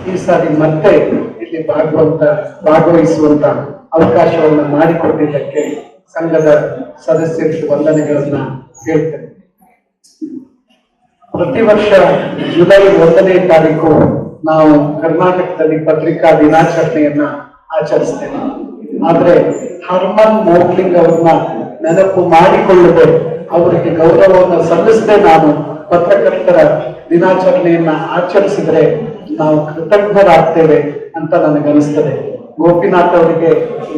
ಈ ಸಾರಿ ಮತ್ತೆ ಇಲ್ಲಿ ಭಾಗವಹಿಸುವಂತ ಅವಕಾಶವನ್ನು ಮಾಡಿಕೊಟ್ಟಿದ್ದಕ್ಕೆ ಸಂಘದ ಸದಸ್ಯರಿಗೆ ವಂದನೆಗಳನ್ನ ಹೇಳ್ತೇನೆ. ಪ್ರತಿ ವರ್ಷ ಜುಲೈ 1ನೇ ತಾರೀಕು ನಾವು ಕರ್ನಾಟಕದಲ್ಲಿ ಪತ್ರಿಕಾ ದಿನಾಚರಣೆಯನ್ನ ಆಚರಿಸ್ತೇವೆ. ಆದ್ರೆ ಹರ್ಮನ್ ಮೋಗ್ಲಿಂಗ್ ಅವ್ರನ್ನ ನೆನಪು ಮಾಡಿಕೊಳ್ಳದೆ ಅವರಿಗೆ ಗೌರವವನ್ನು ಸಲ್ಲಿಸದೆ ನಾನು ಪತ್ರಕರ್ತರ ದಿನಾಚರಣೆಯನ್ನ ಆಚರಿಸಿದ್ರೆ ನಾವು ಕೃತಜ್ಞರಾಗ್ತೇವೆ ಅಂತ ನನಗನಿಸ್ತದೆ. ಗೋಪಿನಾಥ್ ಅವರಿಗೆ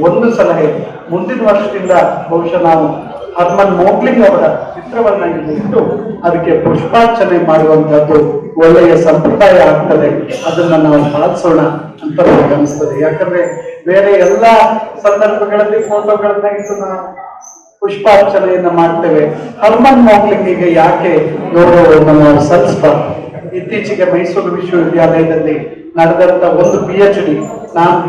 ಒಂದು ಸಲಹೆ, ಮುಂದಿನ ವರ್ಷದಿಂದ ಬಹುಶಃ ನಾವು ಹರ್ಮನ್ ಮೋಗ್ಲಿಂಗ್ ಅವರ ಚಿತ್ರವನ್ನ ಇಲ್ಲಿ ಇಟ್ಟು ಅದಕ್ಕೆ ಪುಷ್ಪಾರ್ಚನೆ ಮಾಡುವಂತದ್ದು ಒಳ್ಳೆಯ ಸಂಪ್ರದಾಯ ಆಗ್ತದೆ. ಅದನ್ನ ನಾವು ಪಾಲಿಸೋಣ ಅಂತ ನನಗೆ ಅನಿಸ್ತದೆ. ಯಾಕಂದ್ರೆ ಬೇರೆ ಎಲ್ಲಾ ಸಂದರ್ಭಗಳಲ್ಲಿ ಫೋಟೋಗಳನ್ನ ಇಟ್ಟು ನಾವು ಪುಷ್ಪಾರ್ಚನೆಯನ್ನ ಮಾಡ್ತೇವೆ. ಹರ್ಮನ್ ಮೋಗ್ಲಿಂಗಿಗೆ ಯಾಕೆ ಗೌರವವನ್ನು ನಾವು ಸಲ್ಲಿಸಬಾರ್ದು? ಇತ್ತೀಚೆಗೆ ಮೈಸೂರು ವಿಶ್ವವಿದ್ಯಾಲಯದಲ್ಲಿ ನಡೆದಂತ ಒಂದು PhD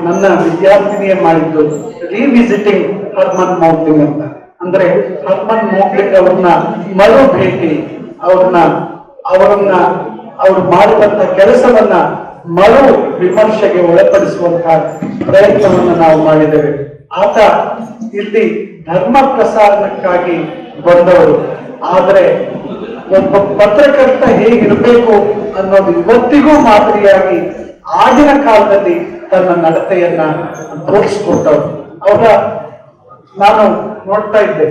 ನನ್ನ ವಿದ್ಯಾರ್ಥಿನಿಯೇ ಮಾಡಿದ್ದು ರಿವಿಸಿಟಿಂಗ್ ಹರ್ಮನ್ ಮೋಗ್ಲಿಂಗ್ ಅಂತ. ಅಂದ್ರೆ ಹರ್ಮನ್ ಮೋಗ್ಲಿಂಗ್ ಅವ್ರನ್ನ ಮರು ಭೇಟಿ, ಅವರು ಮಾಡಿದಂತ ಕೆಲಸವನ್ನ ಮರು ವಿಮರ್ಶೆಗೆ ಒಳಪಡಿಸುವಂತಹ ಪ್ರಯತ್ನವನ್ನು ನಾವು ಮಾಡಿದ್ದೇವೆ. ಆತ ಇಲ್ಲಿ ಧರ್ಮ ಪ್ರಸಾರಕ್ಕಾಗಿ ಬಂದವರು. ಆದ್ರೆ ಒಬ್ಬ ಪತ್ರಕರ್ತ ಹೇಗಿರಬೇಕು ಅನ್ನೋದು ಇವತ್ತಿಗೂ ಮಾದರಿಯಾಗಿ ಆಗಿನ ಕಾಲದಲ್ಲಿ ತನ್ನ ನಡತೆಯನ್ನ ತೋರಿಸ್ಕೊಟ್ಟವರು. ನಾನು ನೋಡ್ತಾ ಇದ್ದೆ,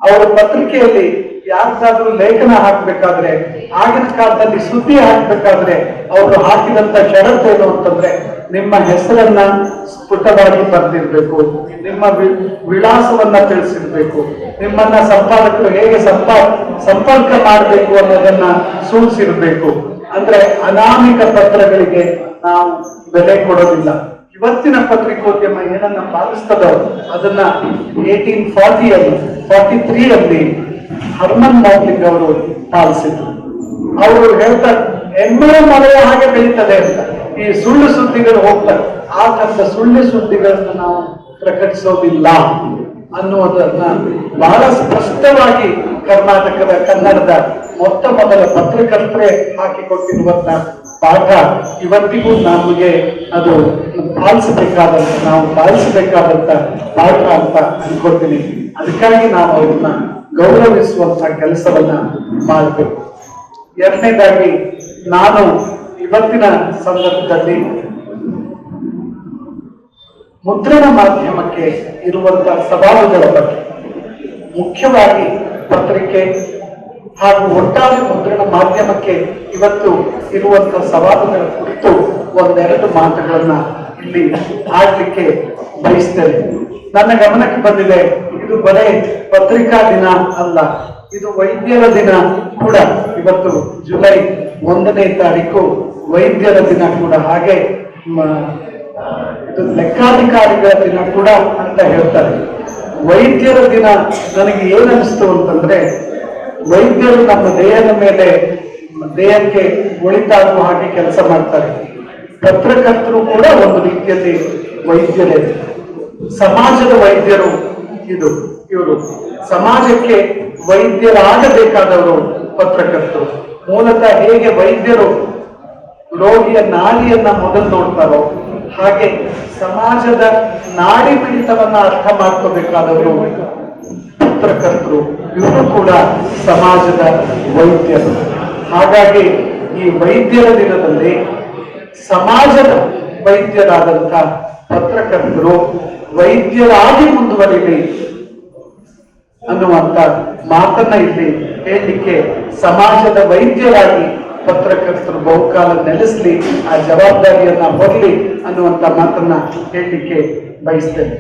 ಅವರ ಪತ್ರಿಕೆಯಲ್ಲಿ ಯಾರ್ದಾದ್ರೂ ಲೇಖನ ಹಾಕ್ಬೇಕಾದ್ರೆ, ಆಗಿನ ಕಾಲದಲ್ಲಿ ಸುದ್ದಿ ಹಾಕ್ಬೇಕಾದ್ರೆ ಅವರು ಹಾಕಿದಂತ ಷರತ್ತೇನು ಅಂತಂದ್ರೆ, ನಿಮ್ಮ ಹೆಸರನ್ನ ಸ್ಫುಟವಾಗಿ ಬರೆದಿರ್ಬೇಕು, ನಿಮ್ಮ ವಿಳಾಸವನ್ನ ತಿಳಿಸಿರ್ಬೇಕು, ನಿಮ್ಮನ್ನ ಸಂಪಾದಕರು ಹೇಗೆ ಸಂಪರ್ಕ ಮಾಡಬೇಕು ಅನ್ನೋದನ್ನ ಸೂಚಿಸಿರ್ಬೇಕು. ಅಂದ್ರೆ ಅನಾಮಿಕ ಪತ್ರಗಳಿಗೆ ನಾವು ಬೆಲೆ ಕೊಡೋದಿಲ್ಲ. ಇವತ್ತಿನ ಪತ್ರಿಕೋದ್ಯಮ ಏನನ್ನ ಪಾಲಿಸ್ತದೋ ಅದನ್ನ 1843 ಹರ್ಮನ್ ಮೋಗ್ಲಿಂಗ್ ಅವರು ಪಾಲಿಸಿದ್ರು. ಅವರು ಹೇಳ್ತಾರೆ, ಎಮ್ಮೆ ಮಳೆಯ ಹಾಗೆ ಬೆಳೀತದೆ ಅಂತ. ಈ ಸುಳ್ಳು ಸುದ್ದಿಗಳು ಹೋಗ್ತಾರೆ, ಆ ತರದ ಸುಳ್ಳು ಸುದ್ದಿಗಳನ್ನ ನಾವು ಪ್ರಕಟಿಸೋದಿಲ್ಲ ಅನ್ನುವುದನ್ನ ಬಹಳ ಸ್ಪಷ್ಟವಾಗಿ ಕರ್ನಾಟಕದ ಕನ್ನಡದ ಮೊತ್ತ ಮೊದಲ ಪತ್ರಕರ್ತರೇ ಹಾಕಿಕೊಟ್ಟಿರುವಂತ ಪಾಠ ಇವತ್ತಿಗೂ ನಮಗೆ ಅದು ನಾವು ಪಾಲಿಸಬೇಕಾದಂತ ಪಾಠ ಅಂತ ಅನ್ಕೊಳ್ತೀನಿ. ಅದಕ್ಕಾಗಿ ನಾವು ಅವ್ರನ್ನ ಗೌರವಿಸುವಂತ ಕೆಲಸವನ್ನ ಮಾಡಬೇಕು. ಎರಡನೇದಾಗಿ, ನಾನು ಇವತ್ತಿನ ಸಂದರ್ಭದಲ್ಲಿ ಮುದ್ರಣ ಮಾಧ್ಯಮಕ್ಕೆ ಇರುವಂತಹ ಸವಾಲುಗಳ ಬಗ್ಗೆ, ಮುಖ್ಯವಾಗಿ ಪತ್ರಿಕೆ ಹಾಗೂ ಒಟ್ಟಾರೆ ಮುದ್ರಣ ಮಾಧ್ಯಮಕ್ಕೆ ಇವತ್ತು ಇರುವಂತಹ ಸವಾಲುಗಳ ಕುರಿತು ಒಂದೆರಡು ಮಾತುಗಳನ್ನ ಇಲ್ಲಿ ಆಡ್ಲಿಕ್ಕೆ ಬಯಸ್ತೇನೆ. ನನ್ನ ಗಮನಕ್ಕೆ ಬಂದಿದೆ, ಇದು ಬರೇ ಪತ್ರಿಕಾ ದಿನ ಅಲ್ಲ, ಇದು ವೈದ್ಯರ ದಿನ ಕೂಡ. ಇವತ್ತು ಜುಲೈ 1ನೇ ತಾರೀಕು ವೈದ್ಯರ ದಿನ ಕೂಡ, ಹಾಗೆ ಇದು ಲೆಕ್ಕಾಧಿಕಾರಿಗಳ ದಿನ ಕೂಡ ಅಂತ ಹೇಳ್ತಾರೆ. ವೈದ್ಯರ ದಿನ ನನಗೆ ಏನನ್ನಿಸ್ತು ಅಂತಂದ್ರೆ, ವೈದ್ಯರು ನಮ್ಮ ದೇಹಕ್ಕೆ ಒಳಿತಾಗುವ ಹಾಗೆ ಕೆಲಸ ಮಾಡ್ತಾರೆ. ಪತ್ರಕರ್ತರು ಕೂಡ ಒಂದು ರೀತಿಯಲ್ಲಿ ವೈದ್ಯರೇ, ಸಮಾಜದ ವೈದ್ಯರು. ಇವರು ಸಮಾಜಕ್ಕೆ ವೈದ್ಯರಾಗಬೇಕಾದವರು ಪತ್ರಕರ್ತರು. ಮೂಲತಃ ಹೇಗೆ ವೈದ್ಯರು ರೋಗಿಯ ನಾಡಿಯನ್ನ ಮೊದಲು ನೋಡ್ತಾರೋ, ಹಾಗೆ ಸಮಾಜದ ನಾಡಿ ಮಿಡಿತವನ್ನ ಅರ್ಥ ಮಾಡ್ಕೋಬೇಕಾದವರು ಪತ್ರಕರ್ತರು. ಇವರು ಕೂಡ ಸಮಾಜದ ವೈದ್ಯರು. ಹಾಗಾಗಿ ಈ ವೈದ್ಯರ ದಿನದಲ್ಲಿ ಸಮಾಜದ ವೈದ್ಯರಾದಂಥ ಪತ್ರಕರ್ತರು ವೈದ್ಯರಾಗಿ ಮುಂದುವರಿಲಿ ಅನ್ನುವಂತ ಮಾತನ್ನ ಇಲ್ಲಿ ಹೇಳಲಿಕ್ಕೆ, ಸಮಾಜದ ವೈದ್ಯರಾಗಿ ಪತ್ರಕರ್ತರು ಬಹುಕಾಲ ನೆಲೆಸಲಿ, ಆ ಜವಾಬ್ದಾರಿಯನ್ನ ಹೊರಲಿ ಅನ್ನುವಂತ ಮಾತನ್ನ ಹೇಳಲಿಕ್ಕೆ ಬಯಸ್ತೇನೆ.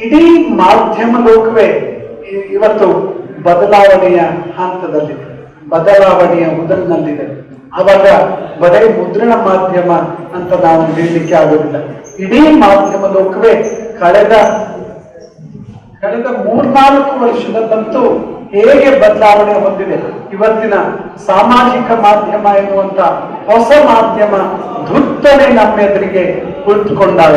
ಇಡೀ ಮಾಧ್ಯಮ ಲೋಕವೇ ಇವತ್ತು ಬದಲಾವಣೆಯ ಹಂತದಲ್ಲಿದೆ, ಬದಲಾವಣೆಯ ಮೊದಲಿನಲ್ಲಿದೆ. ಆವಾಗ ಬರೀ ಮುದ್ರಣ ಮಾಧ್ಯಮ ಅಂತ ನಾವು ಹೇಳಲಿಕ್ಕೆ ಆಗೋದಿಲ್ಲ. ಇಡೀ ಮಾಧ್ಯಮ ಲೋಕವೇ ಕಳೆದ 3-4 ವರ್ಷದಲ್ಲಂತೂ ಹೇಗೆ ಬದಲಾವಣೆ ಹೊಂದಿದೆ. ಇವತ್ತಿನ ಸಾಮಾಜಿಕ ಮಾಧ್ಯಮ ಎನ್ನುವಂತ ಹೊಸ ಮಾಧ್ಯಮ ಧುತ್ತನೆ ನಮ್ಮೆದುರಿಗೆ ಕುಳಿತುಕೊಂಡಾಗ,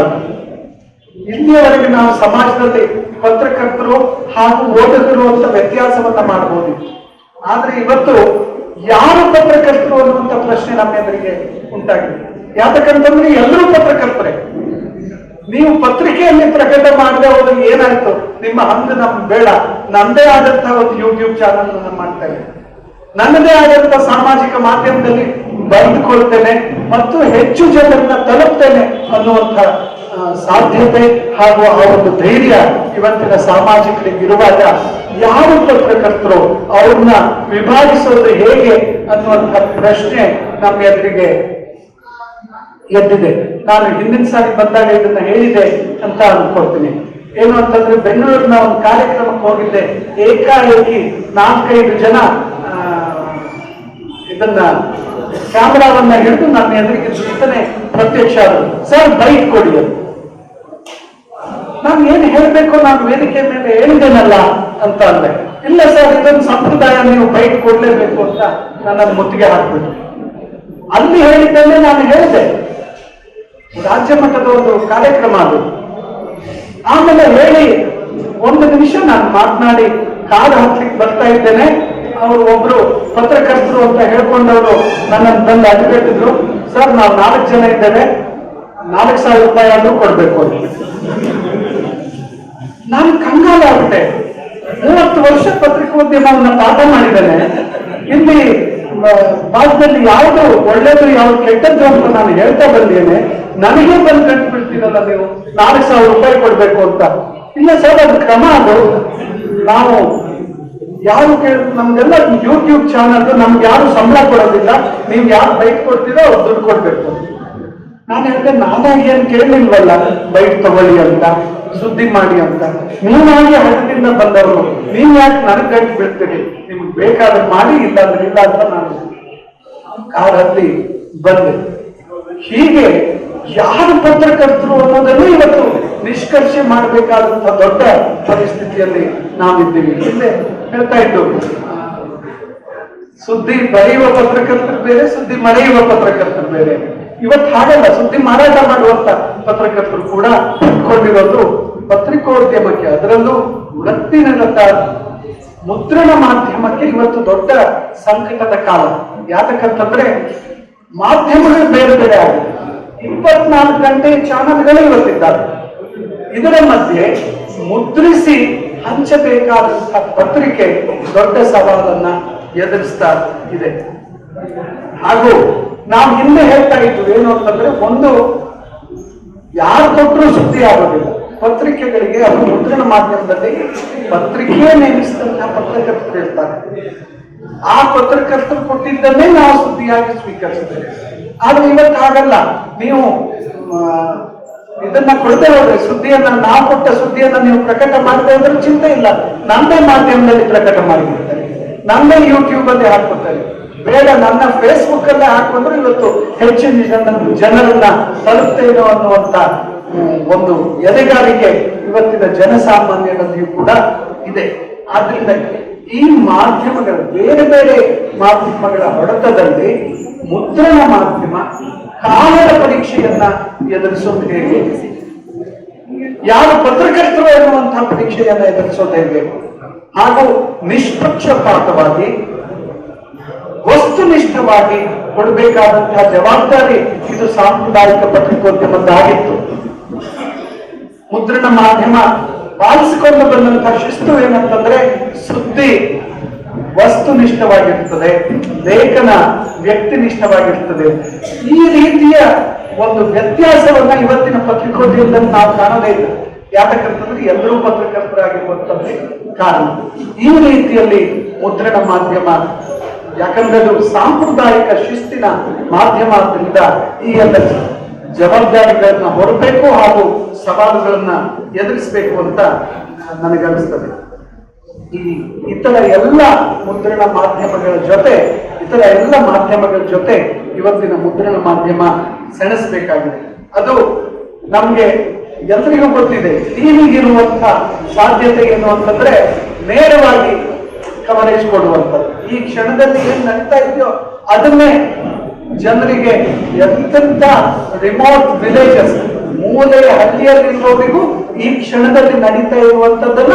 ಇಲ್ಲಿಯವರೆಗೆ ನಾವು ಸಮಾಜದಲ್ಲಿ ಪತ್ರಕರ್ತರು ಹಾಗೂ ಓದುಗರು ಅಂತ ವ್ಯತ್ಯಾಸವನ್ನ ಮಾಡಬಹುದು. ಆದ್ರೆ ಇವತ್ತು ಯಾರು ಪತ್ರಕರ್ತರು ಅನ್ನುವಂಥ ಪ್ರಶ್ನೆ ನಮ್ಮ ಎದುರಿಗೆ ಉಂಟಾಗಿದೆ. ಯಾತಕ್ಕಂತಂದ್ರೆ ಎಲ್ಲರೂ ಪತ್ರಕರ್ತರೆ. ನೀವು ಪತ್ರಿಕೆಯಲ್ಲಿ ಪ್ರಕಟ ಮಾಡದೆ ಹೋದ್ರೆ ಏನಾಯ್ತು? ನಿಮ್ಮ ಹಂಗ ನಮ್ಗೆ ಬೇಡ, ನಂದೇ ಆದಂತಹ ಒಂದು ಯೂಟ್ಯೂಬ್ ಚಾನಲ್ ನಾನು ಮಾಡ್ತೇನೆ, ನನ್ನದೇ ಆದಂತಹ ಸಾಮಾಜಿಕ ಮಾಧ್ಯಮದಲ್ಲಿ ಬರೆದುಕೊಳ್ತೇನೆ ಮತ್ತು ಹೆಚ್ಚು ಜನರನ್ನ ತಲುಪ್ತೇನೆ ಅನ್ನುವಂಥ ಸಾಧ್ಯತೆ ಹಾಗೂ ಆ ಒಂದು ಧೈರ್ಯ ಇವತ್ತಿನ ಸಾಮಾಜಿಕರಿಗೆ ಇರುವಾಗ ಯಾರು ಪತ್ರಕರ್ತರು ಅವ್ರನ್ನ ವಿಭಾಗಿಸೋದು ಹೇಗೆ ಅನ್ನುವಂಥ ಪ್ರಶ್ನೆ ನಮ್ಮ ಎದುರಿಗೆ ಎದ್ದಿದೆ. ನಾನು ಹಿಂದಿನ ಸಾರಿ ಬಂದಾಗ ಇದನ್ನ ಹೇಳಿದೆ ಅಂತ ಅನ್ಕೊಳ್ತೀನಿ. ಏನು ಅಂತಂದ್ರೆ, ಬೆಂಗಳೂರಿನ ಒಂದು ಕಾರ್ಯಕ್ರಮಕ್ಕೆ ಹೋಗಿದ್ದೆ. ಏಕಾಏಕಿ 4-5 ಜನ ಇದನ್ನ ಕ್ಯಾಮರಾವನ್ನ ಹಿಡಿದು ನನ್ನ ಎದುರಿಗೆ ಜೊತೆನೆ ಪ್ರತ್ಯಕ್ಷ ಆದರು. ಸರ್ ಬೈಕ್ ಕೊಡಿ ಅಂತ. ನಾನು ಏನ್ ಹೇಳ್ಬೇಕು, ನಾನು ವೇದಿಕೆ ಮೇಲೆ ಹೇಳಿದ್ದೇನಲ್ಲ ಅಂತ ಅಂದೆ. ಇಲ್ಲ ಸರ್, ಇದೊಂದು ಸಂಪ್ರದಾಯ, ನೀವು ಬೈಕ್ ಕೊಡ್ಲೇಬೇಕು ಅಂತ ನನ್ನನ್ನು ಮುತ್ತಿಗೆ ಹಾಕ್ಬಿಟ್ಟು ಅಲ್ಲಿ ಹೇಳಿದ್ದನ್ನೇ ನಾನು ಹೇಳಿದೆ. ರಾಜ್ಯ ಮಟ್ಟದ ಒಂದು ಕಾರ್ಯಕ್ರಮ ಅದು. ಆಮೇಲೆ ಹೇಳಿ 1 ನಿಮಿಷ ನಾನು ಮಾತನಾಡಿ ಕಾರು ಹತ್ಲಿಕ್ಕೆ ಬರ್ತಾ ಇದ್ದೇನೆ. ಅವರು ಒಬ್ರು ಪತ್ರಕರ್ತರು ಅಂತ ಹೇಳ್ಕೊಂಡವರು ನನ್ನನ್ನು ತಂದು ಅಡ್ಡಿಟ್ಟಿದ್ರು. ಸರ್, ನಾವು 4 ಜನ ಇದ್ದೇವೆ, 4,000 ರೂಪಾಯಿ ಆದ್ರೂ ಕೊಡ್ಬೇಕು ಅಂತ. ನಾನು ಕಂಗಾಲ ಆಗ್ಬಿಟ್ಟೆ. 30 ವರ್ಷ ಪತ್ರಿಕೋದ್ಯಮವನ್ನು ಪಾಠ ಮಾಡಿದ್ದೇನೆ. ಇಲ್ಲಿ ಭಾಗದಲ್ಲಿ ಯಾವುದು ಒಳ್ಳೇದು ಯಾವ್ದು ಕೆಟ್ಟದ್ದು ಅಂತ ನಾನು ಹೇಳ್ತಾ ಬಂದೇನೆ. ನನಗೆ ಬಂದು ಕಟ್ಟು ಬಿಡ್ತೀರಲ್ಲ ನೀವು, 4,000 ರೂಪಾಯಿ ಕೊಡ್ಬೇಕು ಅಂತ. ಇಲ್ಲ ಸರ್, ಅದು ಕ್ರಮ. ಅದು ನಾವು ಯಾರು ನಮ್ಗೆಲ್ಲ ಯೂಟ್ಯೂಬ್ ಚಾನಲ್, ನಮ್ಗೆ ಯಾರು ಸಂಬಳ ಕೊಡೋದಿಲ್ಲ, ನೀವು ಯಾರು ಬೈಕ್ ಕೊಡ್ತೀರೋ ಅವ್ರು ದುಡ್ಡು ಕೊಡ್ಬೇಕು. ನಾನು ಹೇಳಿದೆ, ನಾನಾಗಿ ಏನ್ ಕೇಳಲಿಲ್ವಲ್ಲ ಬೈಕ್ ತಗೊಳ್ಳಿ ಅಂತ, ಸುದ್ದಿ ಮಾಡಿ ಅಂತ. ನೀವಾಗಿ ಹಣದಿಂದ ಬಂದವರು, ನೀವ್ ಯಾಕೆ ನನಗೆ ಗಂಟು ಬಿಡ್ತೀರಿ? ನಿಮ್ಗೆ ಬೇಕಾದ್ರೆ ಮಾಡಿ, ಇಲ್ಲ ಅಂದ್ರೆ ಇಲ್ಲ ಅಂತ ನಾನು ಕಾರ್ ಹತ್ತಿ ಬಂದೆ. ಹೀಗೆ ಯಾರು ಪತ್ರಕರ್ತರು ಅನ್ನೋದನ್ನು ಇವತ್ತು ನಿಷ್ಕರ್ಷೆ ಮಾಡಬೇಕಾದಂತಹ ದೊಡ್ಡ ಪರಿಸ್ಥಿತಿಯಲ್ಲಿ ನಾವಿದ್ದೀವಿ. ಹಿಂದೆ ಹೇಳ್ತಾ ಇದ್ದು, ಸುದ್ದಿ ಬರೆಯುವ ಪತ್ರಕರ್ತರು ಬೇರೆ, ಸುದ್ದಿ ಮರೆಯುವ ಪತ್ರಕರ್ತರು ಬೇರೆ. ಇವತ್ತು ಹಾಗಲ್ಲ. ಸುದ್ದಿ ಮಾರಾಟ ಮಾಡುವಂತ ಪತ್ರಕರ್ತರು ಕೂಡ ಇಟ್ಕೊಂಡಿರೋದು ಪತ್ರಿಕೋದ್ಯಮಕ್ಕೆ, ಅದರಲ್ಲೂ ವೃತ್ತಿನಿರತ ಮುದ್ರಣ ಮಾಧ್ಯಮಕ್ಕೆ ಇವತ್ತು ದೊಡ್ಡ ಸಂಕಟದ ಕಾಲ. ಯಾತಕ್ಕಂತಂದ್ರೆ ಮಾಧ್ಯಮಗಳು ಬೇರೆ ಬೇರೆ ಆಗಿದೆ. 24 ಗಂಟೆ ಚಾನಲ್ಗಳು ಇವತ್ತಿದ್ದಾರೆ. ಇದರ ಮಧ್ಯೆ ಮುದ್ರಿಸಿ ಹಂಚಬೇಕಾದಂತಹ ಪತ್ರಿಕೆ ದೊಡ್ಡ ಸವಾಲನ್ನ ಎದುರಿಸ್ತಾ ಇದೆ. ಹಾಗೂ ನಾವು ಹಿಂದೆ ಹೇಳ್ತಾ ಇದ್ವಿ ಏನು ಅಂತಂದ್ರೆ, ಒಂದು ಯಾರು ಕೊಟ್ಟರು ಸುದ್ದಿ ಆಗೋದಿಲ್ಲ. ಪತ್ರಿಕೆಗಳಿಗೆ ಅವರು ಮುದ್ರಣ ಮಾಧ್ಯಮದಲ್ಲಿ ಪತ್ರಿಕೆ ನೇಮಿಸಿದಂತಹ ಪತ್ರಕರ್ತರು ಇರ್ತಾರೆ. ಆ ಪತ್ರಕರ್ತರು ಕೊಟ್ಟಿದ್ದನ್ನೇ ನಾವು ಸುದ್ದಿಯಾಗಿ ಸ್ವೀಕರಿಸ್ತೇವೆ. ಆದ್ರೆ ಇವತ್ತು ಹಾಗಲ್ಲ. ನೀವು ಇದನ್ನ ಕೊಡದೆ ಹೋದ್ರೆ, ಸುದ್ದಿಯನ್ನ, ನಾವು ಕೊಟ್ಟ ಸುದ್ದಿಯನ್ನ ನೀವು ಪ್ರಕಟ ಮಾಡದೆ ಹೋದ್ರೆ ಚಿಂತೆ ಇಲ್ಲ, ನಂದೇ ಮಾಧ್ಯಮದಲ್ಲಿ ಪ್ರಕಟ ಮಾಡಿಬಿಡ್ತಾರೆ, ನಂದೇ ಯೂಟ್ಯೂಬ್ ಅಲ್ಲಿ ಹಾಕ್ಕೊಡ್ತಾರೆ. ಬೇಡ, ನನ್ನ ಫೇಸ್ಬುಕ್ ಅಲ್ಲೇ ಹಾಕೊಂಡ್ರೆ ಇವತ್ತು ಹೆಚ್ಚಿನ ಜನರನ್ನ ತಲುಪ್ತೇನೋ ಅನ್ನುವಂತ ಒಂದು ಎದೆಗಾರಿಕೆ ಇವತ್ತಿನ ಜನಸಾಮಾನ್ಯರಲ್ಲಿಯೂ ಕೂಡ ಇದೆ. ಆದ್ರಿಂದ ಈ ಮಾಧ್ಯಮಗಳ, ಬೇರೆ ಬೇರೆ ಮಾಧ್ಯಮಗಳ ಹೊಡೆತದಲ್ಲಿ ಮುದ್ರಣ ಮಾಧ್ಯಮ ಕಾಲದ ಪರೀಕ್ಷೆಯನ್ನ ಎದುರಿಸೋದು ಹೇಗೆ, ಯಾರು ಪತ್ರಕರ್ತರು ಎನ್ನುವಂತಹ ಪರೀಕ್ಷೆಯನ್ನ ಎದುರಿಸೋದು ಹೇಗೆ, ಹಾಗೂ ನಿಷ್ಪಕ್ಷಪಾತವಾಗಿ ವಸ್ತುನಿಷ್ಠವಾಗಿ ಕೊಡಬೇಕಾದಂತಹ ಜವಾಬ್ದಾರಿ ಇದು ಸಾಂಪ್ರದಾಯಿಕ ಪತ್ರಿಕೋದ್ಯಮದ್ದಾಗಿತ್ತು. ಮುದ್ರಣ ಮಾಧ್ಯಮ ಪಾಲಿಸಿಕೊಂಡು ಬಂದಂತಹ ಶಿಸ್ತು ಏನಂತಂದ್ರೆ, ಸುದ್ದಿ ವಸ್ತುನಿಷ್ಠವಾಗಿರ್ತದೆ, ಲೇಖನ ವ್ಯಕ್ತಿನಿಷ್ಠವಾಗಿರ್ತದೆ. ಈ ರೀತಿಯ ಒಂದು ವ್ಯತ್ಯಾಸವನ್ನ ಇವತ್ತಿನ ಪತ್ರಿಕೋದ್ಯಮದಲ್ಲಿ ನಾವು ಕಾಣದೇ ಇಲ್ಲ. ಯಾತಕ್ಕಂತಂದ್ರೆ ಎಲ್ಲರೂ ಪತ್ರಕರ್ತರಾಗಿರುವಂತದ್ದೇ ಕಾರಣ. ಈ ರೀತಿಯಲ್ಲಿ ಮುದ್ರಣ ಮಾಧ್ಯಮ, ಯಾಕಂದ್ರೆ ಅದು ಸಾಂಪ್ರದಾಯಿಕ ಶಿಸ್ತಿನ ಮಾಧ್ಯಮ ಆದ್ದರಿಂದ ಈ ಎಲ್ಲ ಜವಾಬ್ದಾರಿಗಳನ್ನ ಹೊರಬೇಕು ಹಾಗೂ ಸವಾಲುಗಳನ್ನ ಎದುರಿಸಬೇಕು ಅಂತ ನನಗನ್ನಿಸ್ತದೆ. ಈ ಇತರ ಎಲ್ಲ ಮುದ್ರಣ ಮಾಧ್ಯಮಗಳ ಜೊತೆ, ಇತರ ಎಲ್ಲ ಮಾಧ್ಯಮಗಳ ಜೊತೆ ಇವತ್ತಿನ ಮುದ್ರಣ ಮಾಧ್ಯಮ ಸೆಣಸಬೇಕಾಗಿದೆ. ಅದು ನಮ್ಗೆ ಎಲ್ರಿಗೂ ಗೊತ್ತಿದೆ. ಟಿವಿಗಿರುವಂತ ಸಾಧ್ಯತೆ ಏನು ಅಂತಂದ್ರೆ ನೇರವಾಗಿ ಕವರೇಜ್ ಕೊಡುವಂಥದ್ದು. ಈ ಕ್ಷಣದಲ್ಲಿ ಏನ್ ನಡೀತಾ ಇದೆಯೋ ಅದನ್ನೇ ಜನರಿಗೆ, ಎಂತೆಂತ ರಿಮೋಟ್ ವಿಲೇಜಸ್, ಮೂಲೆಯ ಹಳ್ಳಿಯಲ್ಲಿರುವವರಿಗೂ ಈ ಕ್ಷಣದಲ್ಲಿ ನಡೀತಾ ಇರುವಂತದ್ದನ್ನ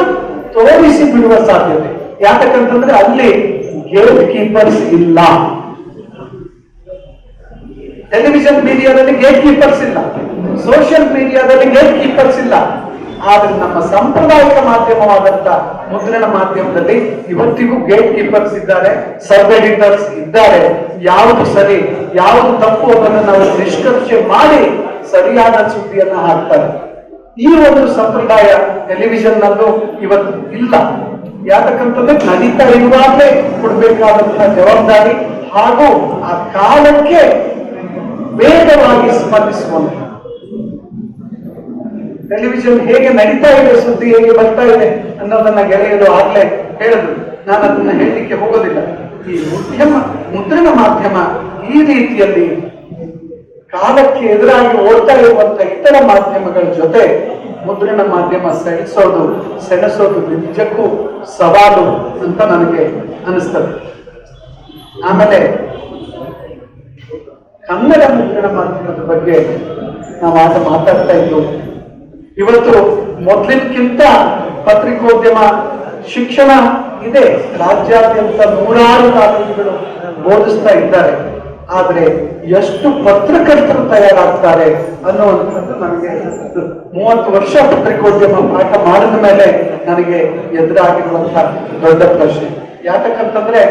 ತೋರಿಸಿ ಬಿಡುವ ಸಾಧ್ಯತೆ. ಯಾಕಂತಂದ್ರೆ ಅಲ್ಲಿ ಗೇಟ್ ಕೀಪರ್ಸ್ ಇಲ್ಲ. ಟೆಲಿವಿಷನ್ ಮೀಡಿಯಾದಲ್ಲಿ ಗೇಟ್ ಕೀಪರ್ಸ್ ಇಲ್ಲ, ಸೋಷಿಯಲ್ ಮೀಡಿಯಾದಲ್ಲಿ ಗೇಟ್ ಕೀಪರ್ಸ್ ಇಲ್ಲ. ಆದ್ರೆ ನಮ್ಮ ಸಾಂಪ್ರದಾಯಿಕ ಮಾಧ್ಯಮವಾದಂತ ಮುದ್ರಣ ಮಾಧ್ಯಮದಲ್ಲಿ ಇವತ್ತಿಗೂ ಗೇಟ್ ಕೀಪರ್ಸ್ ಇದ್ದಾರೆ, ಸಬ್ ಎಡಿಟರ್ಸ್ ಇದ್ದಾರೆ. ಯಾವುದು ಸರಿ ಯಾವುದು ತಪ್ಪು ಅದನ್ನು ನಾವು ನಿಷ್ಕರ್ಷೆ ಮಾಡಿ ಸರಿಯಾದ ಸುದ್ದಿಯನ್ನ ಹಾಕ್ತಾರೆ. ಈ ಒಂದು ಸಂಪ್ರದಾಯ ಟೆಲಿವಿಷನ್ ನಲ್ಲೂ ಇವತ್ತು ಇಲ್ಲ. ಯಾಕಂತಂದ್ರೆ ನಡೀತಾ ಇರುವಾಗಲೇ ಕೊಡ್ಬೇಕಾದಂತಹ ಜವಾಬ್ದಾರಿ ಹಾಗೂ ಆ ಕಾಲಕ್ಕೆ ವೇಗವಾಗಿ ಸ್ಪಂದಿಸುವಂತ ಟೆಲಿವಿಷನ್ ಹೇಗೆ ನಡೀತಾ ಇದೆ, ಸುದ್ದಿ ಹೇಗೆ ಬರ್ತಾ ಇದೆ ಅನ್ನೋದನ್ನ ಗೆಳೆಯರು ಆಗ್ಲೇ ಹೇಳಿದ್ರು. ನಾನು ಅದನ್ನ ಹೇಳಲಿಕ್ಕೆ ಹೋಗೋದಿಲ್ಲ. ಈ ಮುದ್ರಣ ಮಾಧ್ಯಮ ಈ ರೀತಿಯಲ್ಲಿ ಕಾಲಕ್ಕೆ ಎದುರಾಗಿ ಓಡ್ತಾ ಇರುವಂತ ಇತರ ಮಾಧ್ಯಮಗಳ ಜೊತೆ ಮುದ್ರಣ ಮಾಧ್ಯಮ ಸೆಣಸೋದು ನಿಜಕ್ಕೂ ಸವಾಲು ಅಂತ ನನಗೆ ಅನಿಸ್ತದೆ. ಆಮೇಲೆ ಕನ್ನಡ ಮುದ್ರಣ ಮಾಧ್ಯಮದ ಬಗ್ಗೆ ನಾವು ಮಾತಾಡ್ತಾ ಇದ್ದು, ಇವತ್ತು ಮೊದಲಿನಕ್ಕಿಂತ ಪತ್ರಿಕೋದ್ಯಮ ಶಿಕ್ಷಣ ಇದೆ. ರಾಜ್ಯಾದ್ಯಂತ ನೂರಾರು ಕಾಲೇಜುಗಳು ಬೋಧಿಸ್ತಾ ಇದ್ದಾರೆ. ಆದ್ರೆ ಎಷ್ಟು ಪತ್ರಕರ್ತರು ತಯಾರಾಗ್ತಾರೆ ಅನ್ನುವಂಥದ್ದು ನನಗೆ 30 ವರ್ಷ ಪತ್ರಿಕೋದ್ಯಮ ಪಾಠ ಮಾಡಿದ ಮೇಲೆ ನನಗೆ ಎದುರಾಗಿರುವಂತಹ ದೊಡ್ಡ ಪ್ರಶ್ನೆ. ಯಾಕಂತಂದ್ರೆ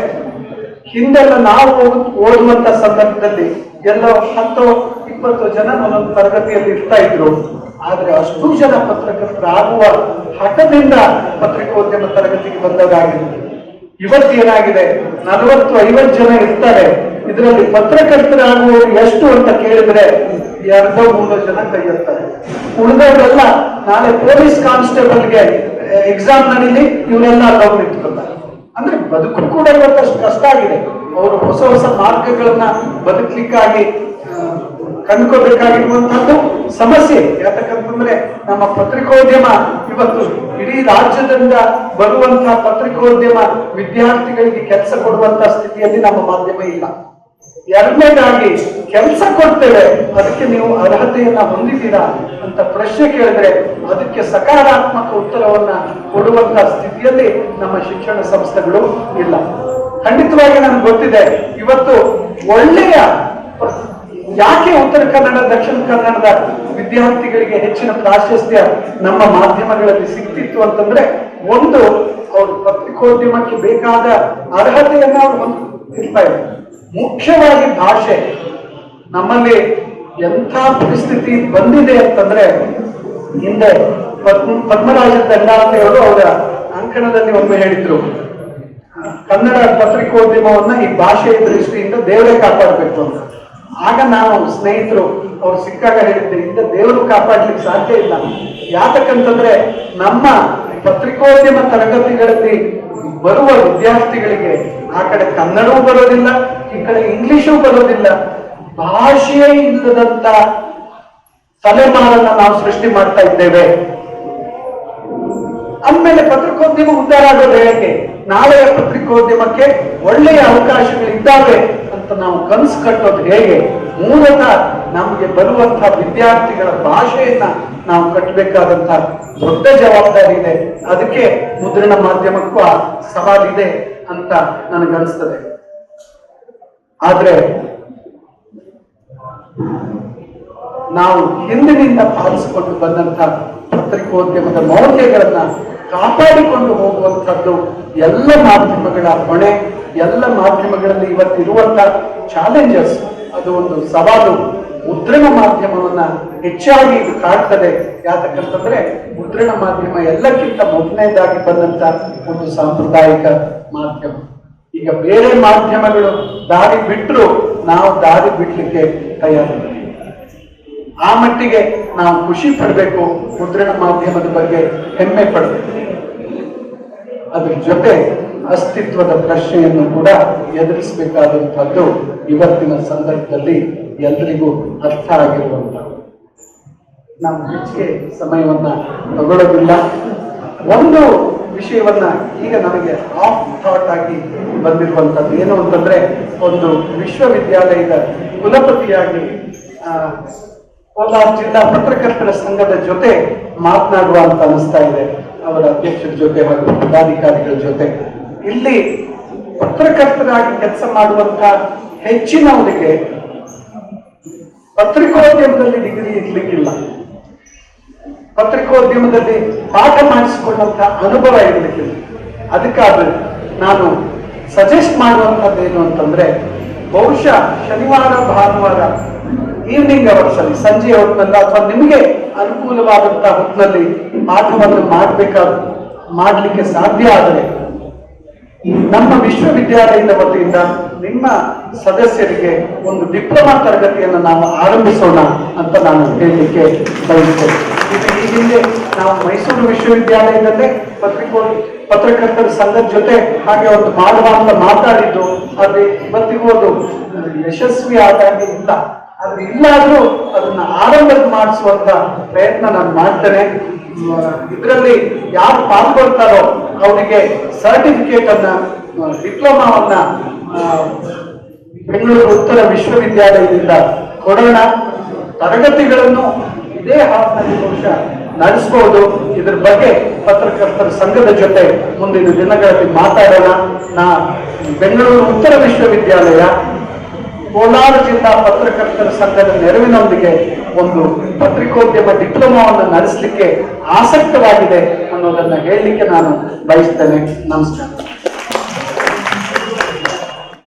ಹಿಂದೆಲ್ಲ ನಾವು ಓದುವಂತ ಸಂದರ್ಭದಲ್ಲಿ ಎಲ್ಲೋ 10-20 ಜನ ಒಂದೊಂದು ತರಗತಿಯಲ್ಲಿ ಇರ್ತಾ ಇದ್ರು. ಆದ್ರೆ ಅಷ್ಟು ಜನ ಪತ್ರಕರ್ತರಾಗುವ ಹಠದಿಂದ ಪತ್ರಿಕೋದ್ಯಮ ತರಗತಿಗೆ ಬಂದದಾಗಿದೆ. ಇವತ್ತೇನಾಗಿದೆ, 40-50 ಜನ ಇರ್ತಾರೆ. ಇದರಲ್ಲಿ ಪತ್ರಕರ್ತರಾಗುವವರು ಎಷ್ಟು ಅಂತ ಕೇಳಿದ್ರೆ 2-3 ಜನ ಕೈ ಎತ್ತಾರೆ. ಉಳಿದವರೆಲ್ಲ ನಾಳೆ ಪೊಲೀಸ್ ಕಾನ್ಸ್ಟೇಬಲ್ಗೆ ಎಕ್ಸಾಮ್ ನಡೀಲಿ ಇವರೆಲ್ಲ ಅಲ್ಲವ್ರು ನಿಂತ್ಕೊಳ್ತಾರೆ. ಅಂದ್ರೆ ಬದುಕು ಕೂಡ ಇವತ್ತಷ್ಟು ಕಷ್ಟ ಆಗಿದೆ. ಅವರು ಹೊಸ ಹೊಸ ಮಾರ್ಗಗಳನ್ನ ಬದುಕಲಿಕ್ಕಾಗಿ ಕಂಡುಕೋಬೇಕಾಗಿರುವಂತಹದ್ದು ಸಮಸ್ಯೆ. ಯಾಕಂತಂದ್ರೆ ನಮ್ಮ ಪತ್ರಿಕೋದ್ಯಮ ಇವತ್ತು ಇಡೀ ರಾಜ್ಯದಿಂದ ಬರುವಂತಹ ಪತ್ರಿಕೋದ್ಯಮ ವಿದ್ಯಾರ್ಥಿಗಳಿಗೆ ಕೆಲಸ ಕೊಡುವಂತಹ ಸ್ಥಿತಿಯಲ್ಲಿ ನಮ್ಮ ಮಾಧ್ಯಮ ಇಲ್ಲ. ಎರಡನೇದಾಗಿ ಕೆಲಸ ಕೊಡ್ತೇವೆ, ಅದಕ್ಕೆ ನೀವು ಅರ್ಹತೆಯನ್ನ ಹೊಂದಿದ್ದೀರಾ ಅಂತ ಪ್ರಶ್ನೆ ಕೇಳಿದ್ರೆ ಅದಕ್ಕೆ ಸಕಾರಾತ್ಮಕ ಉತ್ತರವನ್ನ ಕೊಡುವಂತಹ ಸ್ಥಿತಿಯಲ್ಲಿ ನಮ್ಮ ಶಿಕ್ಷಣ ಸಂಸ್ಥೆಗಳು ಇಲ್ಲ. ಖಂಡಿತವಾಗಿ ನನಗೆ ಗೊತ್ತಿದೆ, ಇವತ್ತು ಒಳ್ಳೆಯ ಯಾಕೆ ಉತ್ತರ ಕನ್ನಡ ದಕ್ಷಿಣ ಕನ್ನಡದ ವಿದ್ಯಾರ್ಥಿಗಳಿಗೆ ಹೆಚ್ಚಿನ ಪ್ರಾಶಸ್ತ್ಯ ನಮ್ಮ ಮಾಧ್ಯಮಗಳಲ್ಲಿ ಸಿಗ್ತಿತ್ತು ಅಂತಂದ್ರೆ, ಒಂದು ಅವರು ಪತ್ರಿಕೋದ್ಯಮಕ್ಕೆ ಬೇಕಾದ ಅರ್ಹತೆಯನ್ನ ಅವರು ಹೊಂದಿರ್ತಾ ಇದ್ದಾರೆ. ಮುಖ್ಯವಾಗಿ ಭಾಷೆ. ನಮ್ಮಲ್ಲಿ ಎಂಥ ಪರಿಸ್ಥಿತಿ ಬಂದಿದೆ ಅಂತಂದ್ರೆ, ಹಿಂದೆ ಪದ್ಮರಾಜ ದಂಡಾತೆಯವರು ಅವರ ಅಂಕಣದಲ್ಲಿ ಒಮ್ಮೆ ಹೇಳಿದ್ರು, ಕನ್ನಡ ಪತ್ರಿಕೋದ್ಯಮವನ್ನ ಈ ಭಾಷೆಯ ದೃಷ್ಟಿಯಿಂದ ದೇವರೇ ಕಾಪಾಡಬೇಕು ಅಂತ. ಆಗ ನಾವು ಸ್ನೇಹಿತರು ಅವ್ರು ಸಿಕ್ಕಾಗ ಹೇಳಿದ್ದೆ, ಇಂದ ದೇವರು ಕಾಪಾಡ್ಲಿಕ್ಕೆ ಸಾಧ್ಯ ಇಲ್ಲ. ಯಾಕಂತಂದ್ರೆ ನಮ್ಮ ಪತ್ರಿಕೋದ್ಯಮ ತರಗತಿಗಳಲ್ಲಿ ಬರುವ ವಿದ್ಯಾರ್ಥಿಗಳಿಗೆ ಆ ಕಡೆ ಕನ್ನಡವೂ ಬರೋದಿಲ್ಲ, ಈ ಕಡೆ ಇಂಗ್ಲಿಷೂ ಬರೋದಿಲ್ಲ. ಭಾಷೆಯೇ ಇಲ್ಲದಂತ ತಲೆಮಾರನ್ನ ನಾವು ಸೃಷ್ಟಿ ಮಾಡ್ತಾ ಇದ್ದೇವೆ. ಅಂದಮೇಲೆ ಪತ್ರಿಕೋದ್ಯಮ ಉದ್ಧಾರ ಆಗೋದು ಹೇಗೆ? ನಾಳೆಯ ಪತ್ರಿಕೋದ್ಯಮಕ್ಕೆ ಒಳ್ಳೆಯ ಅವಕಾಶಗಳಿದ್ದಾವೆ ಅಂತ ನಾವು ಕನಸು ಕಟ್ಟೋದು ಹೇಗೆ? ಮೂಲತಃ ನಮಗೆ ಬರುವಂತಹ ವಿದ್ಯಾರ್ಥಿಗಳ ಭಾಷೆಯನ್ನ ನಾವು ಕಟ್ಟಬೇಕಾದಂತಹ ದೊಡ್ಡ ಜವಾಬ್ದಾರಿ ಇದೆ. ಅದಕ್ಕೆ ಮುದ್ರಣ ಮಾಧ್ಯಮಕ್ಕೂ ಆ ಸವಾಲಿದೆ ಅಂತ ನನಗನ್ಸ್ತದೆ. ಆದ್ರೆ ನಾವು ಹಿಂದಿನಿಂದ ಪಾಲಿಸಿಕೊಂಡು ಬಂದಂತಹ ಪತ್ರಿಕೋದ್ಯಮದ ಮೌಲ್ಯಗಳನ್ನ ಕಾಪಾಡಿಕೊಂಡು ಹೋಗುವಂತಹದ್ದು ಎಲ್ಲ ಮಾಧ್ಯಮಗಳ ಹೊಣೆ. ಎಲ್ಲ ಮಾಧ್ಯಮಗಳಲ್ಲಿ ಇವತ್ತಿರುವಂತಹ ಚಾಲೆಂಜಸ್, ಅದು ಒಂದು ಸವಾಲು. ಮುದ್ರಣ ಮಾಧ್ಯಮವನ್ನ ಹೆಚ್ಚಾಗಿ ಇದು ಕಾಡ್ತದೆ. ಯಾಕಂತಂದ್ರೆ ಮುದ್ರಣ ಮಾಧ್ಯಮ ಎಲ್ಲಕ್ಕಿಂತ ಮೊದಲನೇದಾಗಿ ಬಂದಂತ ಒಂದು ಸಾಂಪ್ರದಾಯಿಕ ಮಾಧ್ಯಮ. ಈಗ ಬೇರೆ ಮಾಧ್ಯಮಗಳು ದಾರಿ ಬಿಟ್ಟರು ನಾವು ದಾರಿ ಬಿಡ್ಲಿಕ್ಕೆ ತಯಾರಿಲ್ಲ. ಆ ಮಟ್ಟಿಗೆ ನಾವು ಖುಷಿ ಪಡಬೇಕು, ಮುದ್ರಣ ಮಾಧ್ಯಮದ ಬಗ್ಗೆ ಹೆಮ್ಮೆ ಪಡಬೇಕು. ಅದ್ರ ಜೊತೆ ಅಸ್ತಿತ್ವದ ಪ್ರಶ್ನೆಯನ್ನು ಕೂಡ ಎದುರಿಸಬೇಕಾದಂತಹದ್ದು ಇವತ್ತಿನ ಸಂದರ್ಭದಲ್ಲಿ ಎಲ್ಲರಿಗೂ ಅರ್ಥ ಆಗಿರುವಂತಹ. ನಾವು ಹೆಚ್ಚಿಗೆ ಸಮಯವನ್ನ ತಗೊಳ್ಳೋದಿಲ್ಲ. ಒಂದು ವಿಷಯವನ್ನ ಈಗ ನನಗೆ ಆಫ್ ಥಾಟ್ ಆಗಿ ಬಂದಿರುವಂತದ್ದು ಏನು ಅಂತಂದ್ರೆ, ಒಂದು ವಿಶ್ವವಿದ್ಯಾಲಯದ ಕುಲಪತಿಯಾಗಿ ಕೋಲಾರ ಜಿಲ್ಲಾ ಪತ್ರಕರ್ತರ ಸಂಘದ ಜೊತೆ ಮಾತನಾಡುವ ಅಂತ ಅನಿಸ್ತಾ ಇದೆ. ಅವರ ಅಧ್ಯಕ್ಷರ ಜೊತೆ ಹಾಗೂ ಪದಾಧಿಕಾರಿಗಳ ಜೊತೆ. ಇಲ್ಲಿ ಪತ್ರಕರ್ತರಾಗಿ ಕೆಲಸ ಮಾಡುವಂತ ಹೆಚ್ಚಿನವರಿಗೆ ಪತ್ರಿಕೋದ್ಯಮದಲ್ಲಿ ಡಿಗ್ರಿ ಇರ್ಲಿಕ್ಕಿಲ್ಲ, ಪತ್ರಿಕೋದ್ಯಮದಲ್ಲಿ ಪಾಠ ಮಾಡಿಸಿಕೊಂಡಂತ ಅನುಭವ ಇರಲಿಕ್ಕಿಲ್ಲ. ಅದಕ್ಕಾದ್ರೆ ನಾನು ಸಜೆಸ್ಟ್ ಮಾಡುವಂಥದ್ದೇನು ಅಂತಂದ್ರೆ, ಬಹುಶಃ ಶನಿವಾರ ಭಾನುವಾರ ಈವ್ನಿಂಗ್ ಅವರ್ಸ್ ಅಲ್ಲಿ, ಸಂಜೆ ಹೊತ್ತಿನಲ್ಲಿ ಅಥವಾ ನಿಮಗೆ ಅನುಕೂಲವಾದಂತಹ ಹೊತ್ತಿನಲ್ಲಿ ಪಾಠವನ್ನು ಮಾಡಲಿಕ್ಕೆ ಸಾಧ್ಯ ಆದರೆ ನಮ್ಮ ವಿಶ್ವವಿದ್ಯಾಲಯದ ವತಿಯಿಂದ ನಿಮ್ಮ ಸದಸ್ಯರಿಗೆ ಒಂದು ಡಿಪ್ಲೊಮಾ ತರಗತಿಯನ್ನು ನಾವು ಆರಂಭಿಸೋಣ ಅಂತ ನಾನು ಹೇಳಲಿಕ್ಕೆ ಬಯಸ್ತೇನೆ. ಇದು ಈ ಹಿಂದೆ ನಾವು ಮೈಸೂರು ವಿಶ್ವವಿದ್ಯಾಲಯದಲ್ಲೇ ಪತ್ರಕರ್ತರ ಸಂಘದ ಜೊತೆ ಹಾಗೆ ಒಂದು ಮಾಡುವ ಅಂತ ಮಾತಾಡಿದ್ದು, ಅದು ಇವತ್ತಿಗೂ ಅದು ಯಶಸ್ವಿ ಆದಾಗೆ ಇಲ್ಲ. ಆದ್ರೆ ಇಲ್ಲಾದ್ರೂ ಅದನ್ನ ಆರಂಭ ಮಾಡಿಸುವಂತ ಪ್ರಯತ್ನ ನಾನು ಮಾಡ್ತೇನೆ. ಇದರಲ್ಲಿ ಯಾರು ಪಾಲ್ಗೊಳ್ತಾರೋ ಅವರಿಗೆ ಸರ್ಟಿಫಿಕೇಟ್ ಅನ್ನ, ಡಿಪ್ಲೊಮಾವನ್ನ ಬೆಂಗಳೂರು ಉತ್ತರ ವಿಶ್ವವಿದ್ಯಾಲಯದಿಂದ ಕೊಡೋಣ. ತರಗತಿಗಳನ್ನು ಇದೇ ಹಾಲ್ನಲ್ಲಿ ಬಹುಶಃ ನಡೆಸಬಹುದು. ಇದ್ರ ಬಗ್ಗೆ ಪತ್ರಕರ್ತರ ಸಂಘದ ಜೊತೆ ಮುಂದಿನ ದಿನಗಳಲ್ಲಿ ಮಾತಾಡೋಣ. ಬೆಂಗಳೂರು ಉತ್ತರ ವಿಶ್ವವಿದ್ಯಾಲಯ ಕೋಲಾರ ಜಿಲ್ಲಾ ಪತ್ರಕರ್ತರ ಸಂಘದ ನೆರವಿನೊಂದಿಗೆ ಒಂದು ಪತ್ರಿಕೋದ್ಯಮ ಡಿಪ್ಲೊಮಾವನ್ನು ನಡೆಸಲಿಕ್ಕೆ ಆಸಕ್ತವಾಗಿದೆ ಅನ್ನೋದನ್ನ ಹೇಳಲಿಕ್ಕೆ ನಾನು ಬಯಸ್ತೇನೆ. ನಮಸ್ಕಾರ.